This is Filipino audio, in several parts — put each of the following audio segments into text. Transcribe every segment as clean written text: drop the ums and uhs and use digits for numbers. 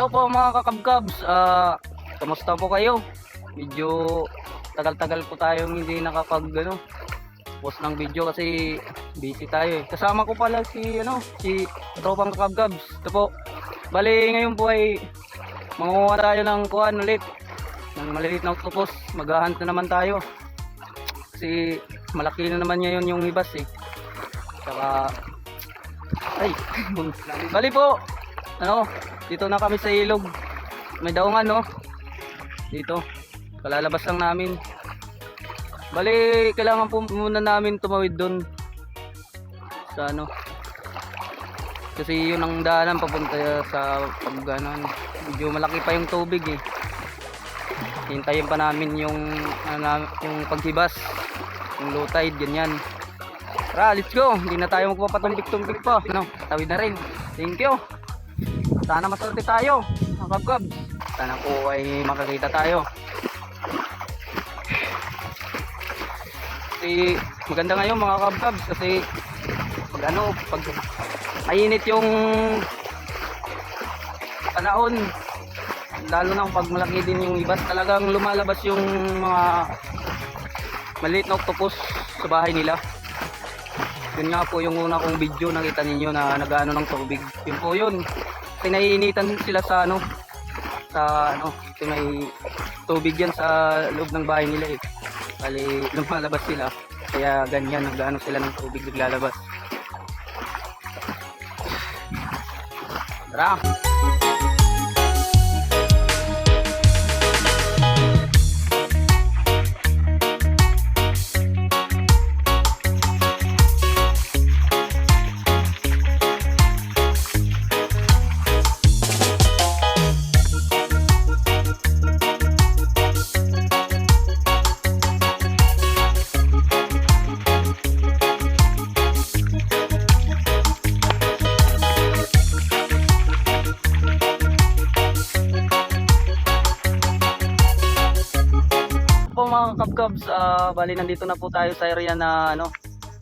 Hello po mga kakabkabs, kamusta po kayo? Medyo tagal-tagal po tayong hindi post ng video kasi busy tayo eh. Kasama ko pala si tropang kakabkabs. Ito po, bali ngayon po ay manguha tayo ng kuhan ulit, ng maliliit na octopus. Maghahunt na naman tayo kasi malaki na naman ngayon yung hibas eh. Saka bali po dito na kami sa ilog, may daungan dito, kalalabas lang namin. Bali kailangan po muna namin tumawid doon sa kasi yun ang daanan papunta sa pagganan. Medyo malaki pa yung tubig eh, hintayin pa namin yung paghibas, yung low tide, ganyan. Tara, let's go. Hindi na tayo magpapatumpik-tumpik pa. Tawid na rin. Thank you. Sana maswerte tayo, mga kabkabs. Sana po ay makakita tayo. Kasi maganda ngayon mga kabkabs, kasi pag mainit yung panahon, lalo na pag malaki din yung ibas, talagang lumalabas yung mga maliit na octopus sa bahay nila. Yun nga po yung una kong video, nakita ninyo na nag-ano ng tubig. Yun po yun. Kasi naiinitan sila sa kasi may tubig yan sa loob ng bahay nila eh. Bali lumalabas sila. Kaya ganyan, nag-ano sila ng tubig, naglalabas. Tara! Mga kabkabs, bali nandito na po tayo sa area na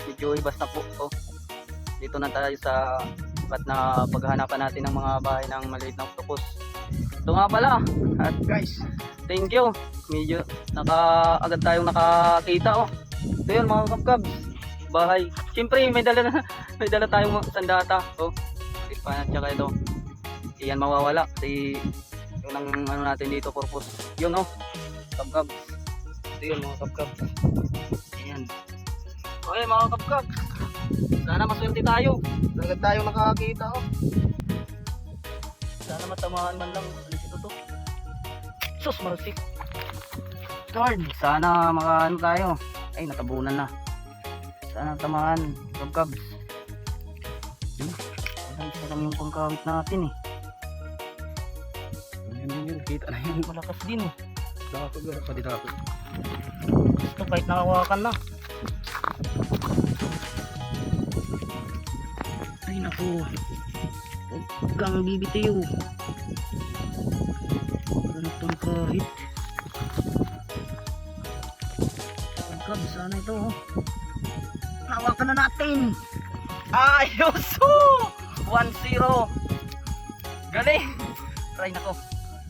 medyo ibas na po. Dito na tayo sa spot na paghahanapan natin ng mga bahay ng maliit na octopus. Ito nga pala, at guys, thank you, medyo agad tayong nakakita. Ito yun mga kabkabs, bahay. Siyempre may dala tayong sandata. At saka ito, iyan mawawala kasi yun ang natin dito, purpose yun kabkabs. Ito yun mga kabkabs. Ayan. Okay mga kabkabs, sana maswerte tayo. Agad tayo nakakita Sana matamaan man lang. Alis ito to. Sus, marasik. Lord, sana makaano tayo. Ay, natabunan na. Sana tamaan kabkabs. Isa lang yung pangkawit natin eh. Yun, kita na yun. Malakas din eh. Nakakagara pa dito ako. Gusto kahit nakawakan na. Ay naku, huwag kang bibitiw. Ganitong kahit pagkab, sana ito nawakan na natin. Ayos! 1-0. Galing. Try nako.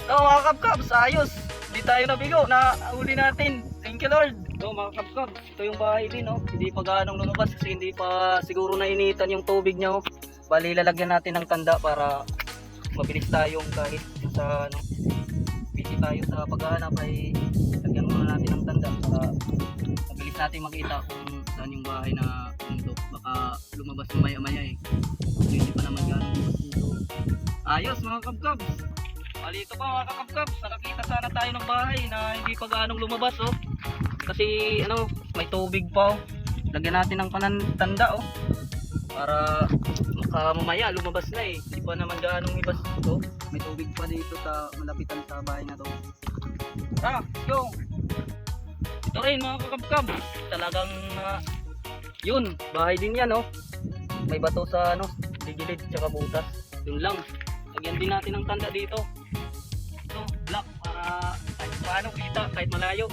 Mga kabkabs, ayos. Hindi tayo nabigo, na uli natin. Thank you Lord. Mga kabkabs, ito yung bahay din hindi pa gaanong lumabas kasi hindi pa siguro nainitan yung tubig niya Bali lalagyan natin ng tanda para mabilis tayong kahit sa busy tayo sa paghahanap ay lagyan muna natin ng tanda para mabilis natin makita kung saan yung bahay na ito. Baka lumabas maya maya hindi pa naman gaanong lumabas dito. Ayos mga kabkabs. Bali ito pa mga kakabkabs, nakakita sana tayo ng bahay na hindi pa gaanong lumabas kasi may tubig pa lagyan natin ng panantanda para mamaya lumabas na hindi pa naman gaanong ibas may tubig pa dito sa malapitan sa bahay na to. Go! Ito rin mga kakabkabs, talagang yun, bahay din yan may bato sa gilid tsaka butas. Yun lang, lagyan din natin ng tanda dito. Black para kahit paano kita kahit malayo.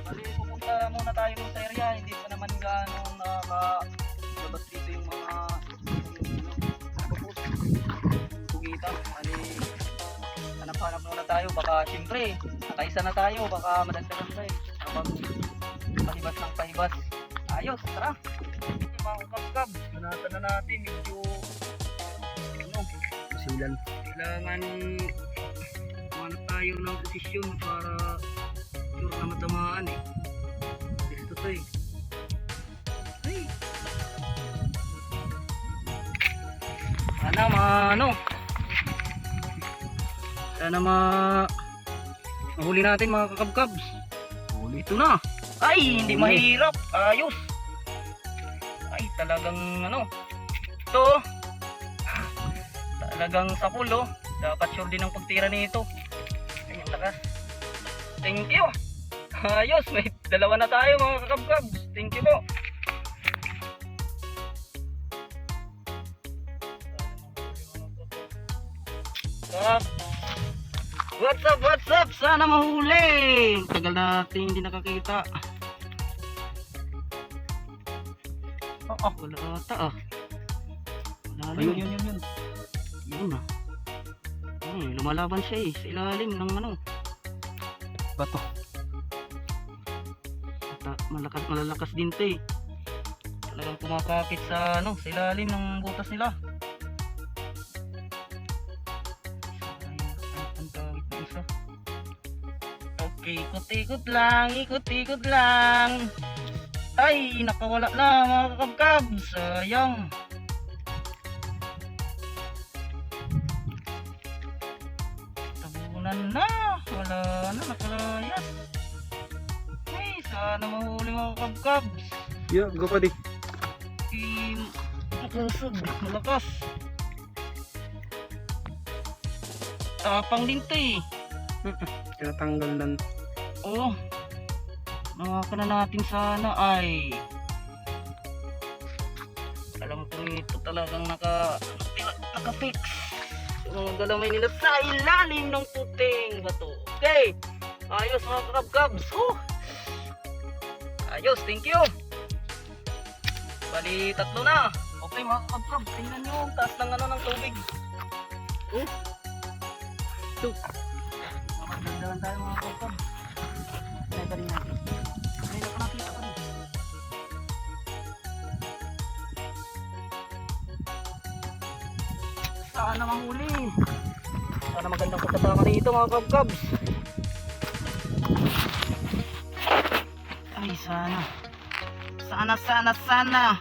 Bali pupunta muna tayo sa area, hindi pa naman gaano nakalabas dito yung mga pugita. Bali tayo, baka siyempre nakaisa na tayo, baka madagdagan tayo habang pahibas ng pahibas. Ayos, tara mga kakab, manatan na natin. Medyo ano, Simulan. kailangan kumana tayo ng posisyon para sure na matamaan eh. Dito to eh. Ay. Sana sana mahuli natin mga kakabkabs. Ito na. Ay, hindi mahirap. Ayos. Ay, talagang ano. Ito. Talagang sapul oh. Dapat sure din ang pagtira nito. Ayun, takas. Thank you. Ayos, may dalawa na tayo mga kakabkabs. Thank you po. What's up? Sana mahuli. Tagal natin hindi nakakita. Wala ata ah. Ayun. Yun ah. Lumalaban siya eh. Sa ilalim ng ano. Bato. At malalakas din to eh. Talagang kumakapit sa ano, sa ilalim ng butas nila. Okay, ikot-ikot lang. Ay, nakawala na mga kakabkab. Sayang. Tabunan na. Wala na, nakalayas. Ay, sana mahuli mga kakabkab. Yo, go pa di. Nakusog, malakas. Tapang din to eh. Tinatanggal lang. Oo. Nawakan na natin sana ay. Alam ko ito talagang naka-fix. Yung galamay nila sa ilalim ng puting bato. Okay. Ayos mga kakabkabs. Ayos, thank you. Bali, 3 na. Okay mga kakabkabs, tingnan nyo ang taas ng ano ng tubig. Ito. Magdagdagan tayo mga kakabkabs. Ay pa rin natin. Ay, nakakita pa rin. Sana mahuli. Sana magandang pagkatama dito mga kakabkabs. Ay, sana. Sana.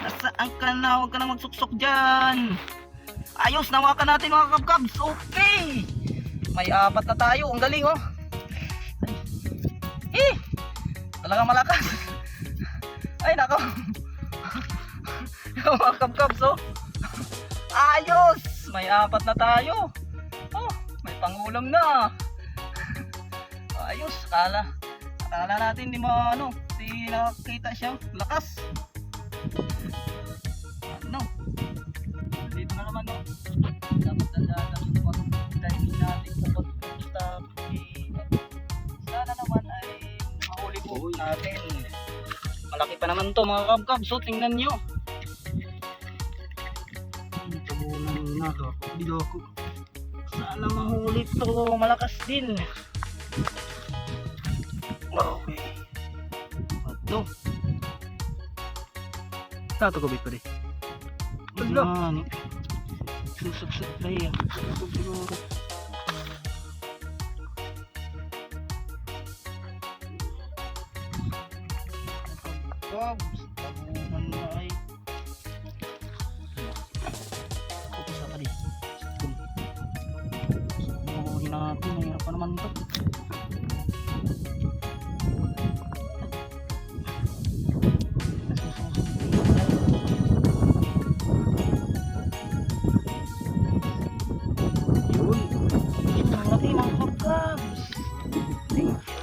Nasaan ka na? Huwag ka na magsuksok dyan. Ayos, nawakan natin mga kakabkabs. Okay. May 4 na tayo. Ang galing oh. Talagang malakas. Ay nako. Mga kakabkabs oh. Ayos. May 4 na tayo. Oh, may pangulam na. Ayos. Akala natin di ano, di nakakita siya. Lakas. Ano? Dito na naman no. Dapat tandaan yung pag-diving natin sa pag-stop. Sana naman ay mahuli po natin. Malaki pa naman to mga kakabkabs. So tingnan nyo. Tabunan na. Dito ako. Sana mahuli to. Malakas din. Okay. Bato. Tato ko pa di. Yan. Susubsub na yan. Susubsub siguro. Tabunan na ay. Focus na pa di. Mahuhin natin. Mahirap pa naman ito.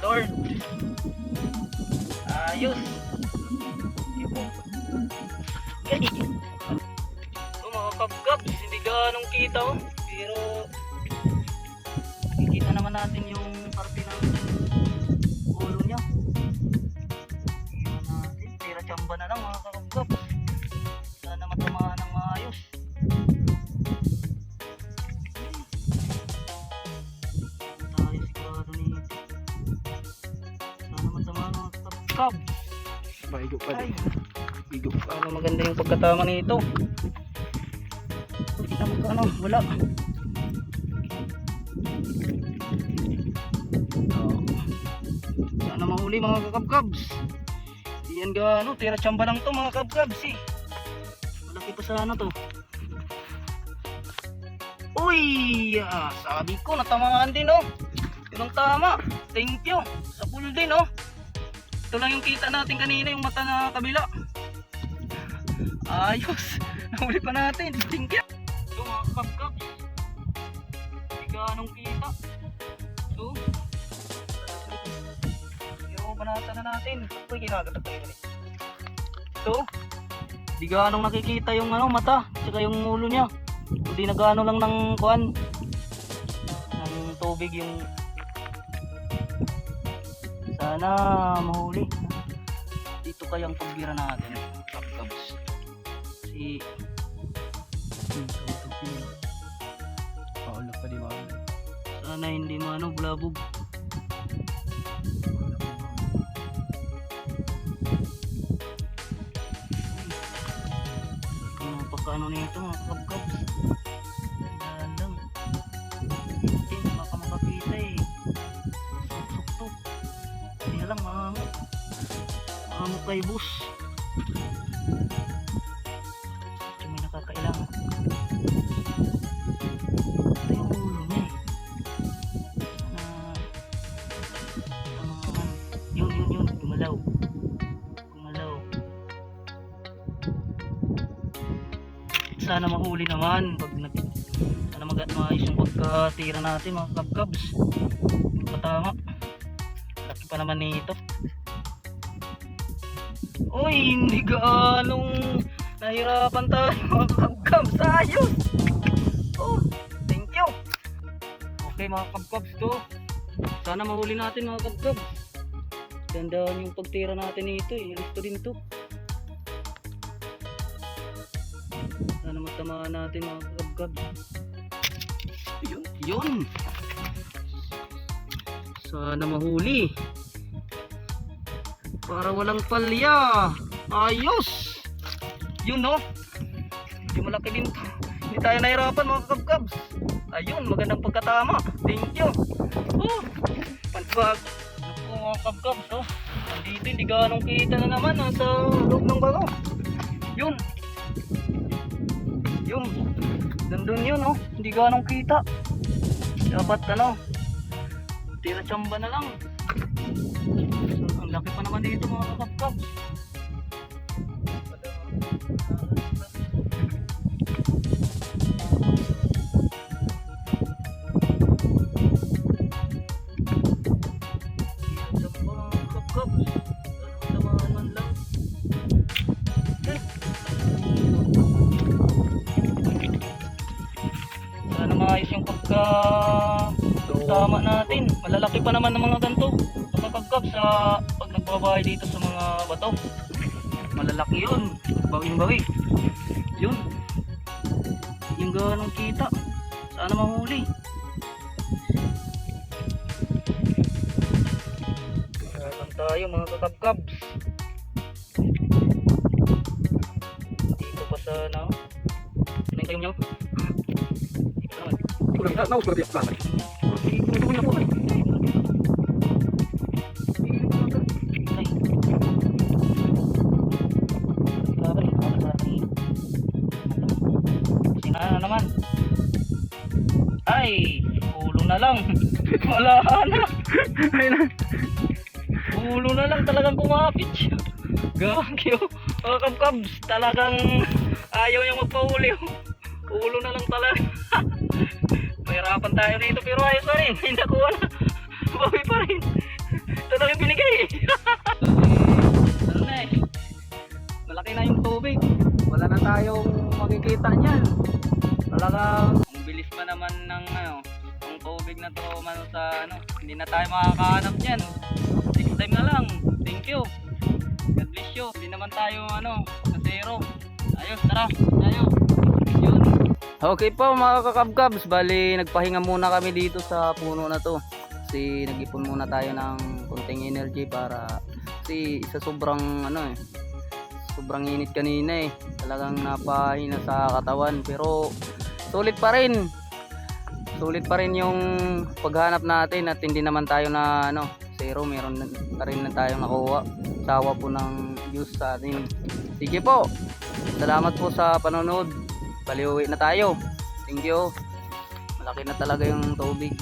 Lord. Ayos. Mga kakabkabs, hindi ganong kita oh. Pero nakikita naman natin yung parte ng ulo niya. Iwan natin, tira tsamba na lang mga kakabkabs. Sana matamaan ng maayos. kabkab. Maigo pa Ay, di. Igo. ano maganda yung pagkatama nito. Ano, wala. Sana mahuli mga kakabkabs. Yan gaano, tira tsamba lang to mga kakabkabs eh. Malaki pa sa ano to. Uy, sabi ko natamaan din oh. Yun ang tama. Thank you. Sa pool din oh. Ito lang yung kita natin kanina, yung mata na kabila. Ayos. Nahuli pa natin. Thank you. Ito mga kakabkabs. Hindi gaanong kita. Ito. Yung banata na natin. Ito ginagatak tayo ganit. Ito. Hindi gaanong nakikita yung ano, mata. Tsaka yung ulo niya. Hindi na gaano lang ng kuan. Ng tubig yung. Sana mahuli. Dito kayang pagbira natin. Kakabs. Si Paulog pa di ba? sana hindi maano bulabog. Napakaano nito mga kabkabs. Dahan lang. Hindi baka makakita eh. Suksok to. Hindi na lang maamok. Maamok kay bus. Ito may nakakailangan. Ito yung ulo niya eh. Yun, gumalaw. Sana mahuli naman pag sana maayos yung pagkatira natin mga kabkabs. Yung patama. Laki pa naman nito. Uy, hindi gaanong nahirapan tayo mga kabkabs. Ayos! Oh, thank you. Okay mga kabkabs to. Sana mahuli natin mga kabkabs. Gandaan yung pagtira natin nito eh. Listo din to. Sana matamaan natin mga kabkabs. Yun. Sana mahuli. Para walang palya. Ayos. Yun no. Yung malaki din. Hindi tayo nahirapan mga kabkabs. Ayun, magandang pagkatama. Thank you. Oh, panbag. Naku mga kabkabs oh. Andito hindi ganong kita na naman sa loob ng bago. Yun. Nandun yun oh. Hindi ganong kita. Dapat ano, tira tsamba na lang. Ang laki pa naman dito mga kakabkabs. Tira tsamba mga kakabkabs. Tamahan man lang. Sana maayos yung tama natin. Malalaki pa naman ng mga ganito mga kabkabs sa pag nagbabahay dito sa mga bato. Malalaki yun. Bawing-bawi. Yun. Yung ganong kita. Sana mahuli. Kaya tayo mga kakabkabs. Dito pa sa ano. Sino yung kayo nyo? Naus berarti pelan. Sina naman. Ay, ulo na lang. Wala na. Ulo na lang talagang kumapit siya. Gagyo. Mga kabkabs, talagang ayaw niyang magpahuli. Ulo na lang talaga. Mahirapan tayo dito pero ayos pa rin. Hindi nakuha na. Bawi pa rin. Ito lang yung binigay. Ano na eh. Malaki na yung tubig. Wala na tayong makikita niyan. Talagang ang bilis pa naman ng ano, ang tubig na to man sa ano. Hindi na tayo makakahanap niyan. Next time na lang. Thank you. God bless you. Hindi naman tayo ano, sa zero. Ayos, tara. Tayo. Yun. Okay po mga kakabkabs, bali nagpahinga muna kami dito sa puno na to kasi nag-ipon muna tayo ng konting energy para Kasi sa sobrang sobrang init kanina talagang napahina sa katawan, pero sulit pa rin yung paghanap natin at hindi naman tayo na zero. Meron pa rin na tayong nakuha. Sawa po ng views sa atin. Sige po, salamat po sa panonood. Baliuwi na tayo. Thank you. Malaki na talaga yung tubig,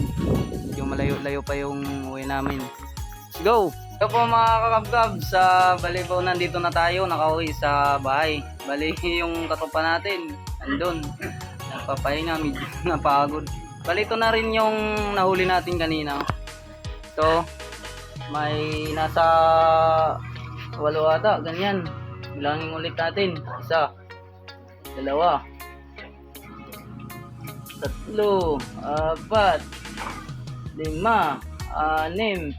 yung malayo-layo pa yung uwi namin. Let's go. Ito po mga kakabkab, sa bali po nandito na tayo, nakauwi sa bahay. Bali yung katupa natin andun, nagpapahinga, medyo napagod. Bali ito na rin yung nahuli natin kanina. Ito may nasa 8 ata, ganyan. Bilangin ulit natin. 1, 2, 3, 4, 5, 6, 7,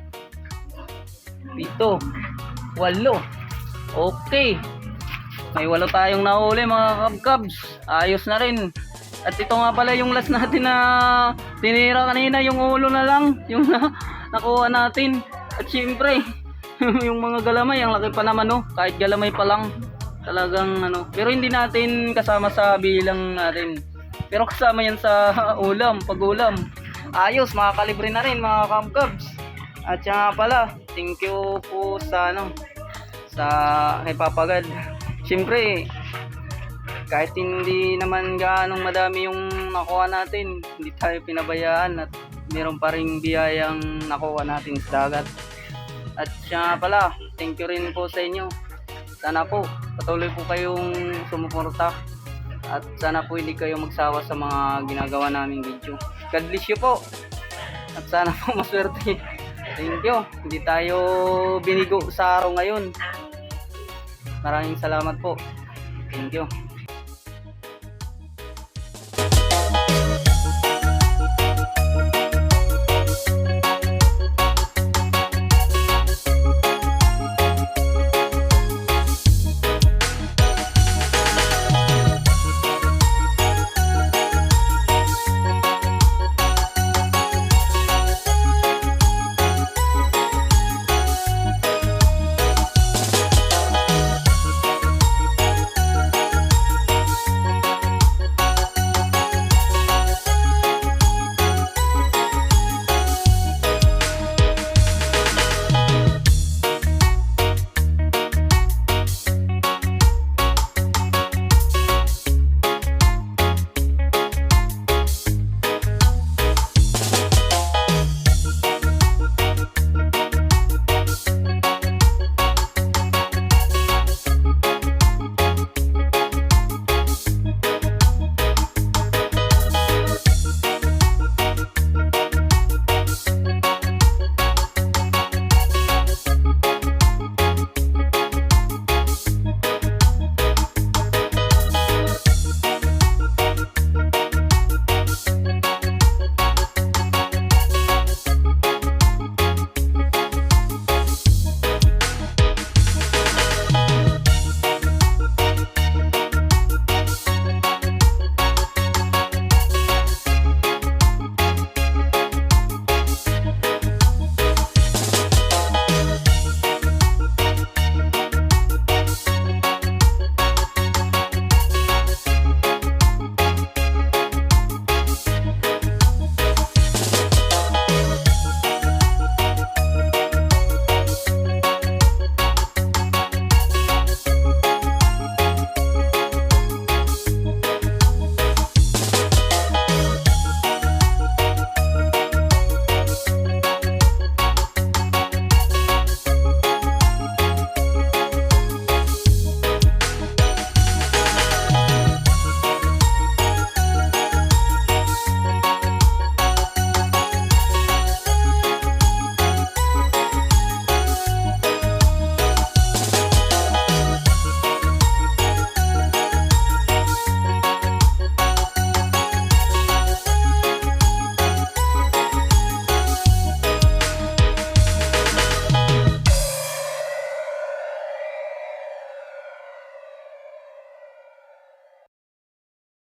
8. Okay. May 8 tayong nahuli mga kabkabs. Ayos na rin. At ito nga pala yung last natin na tinira kanina, yung ulo na lang yung nakuha natin. At syempre yung mga galamay, ang laki pa naman kahit galamay pa lang talagang pero hindi natin kasama sa bilang natin, pero kasama yan sa pag-ulam. Ayos, makakalibre na rin mga kabkabs. At saka pala, thank you po sa sa kay Papagad. Syempre kahit hindi naman gaanong madami yung nakuha natin, hindi tayo pinabayaan at meron pa ring biyayang nakuha natin sa dagat. At siya pala, thank you rin po sa inyo. Sana po patuloy po kayong sumuporta at sana po hindi kayo magsawa sa mga ginagawa naming video. God bless you po at sana po maswerte. Thank you. Hindi tayo binigo sa araw ngayon. Maraming salamat po. Thank you.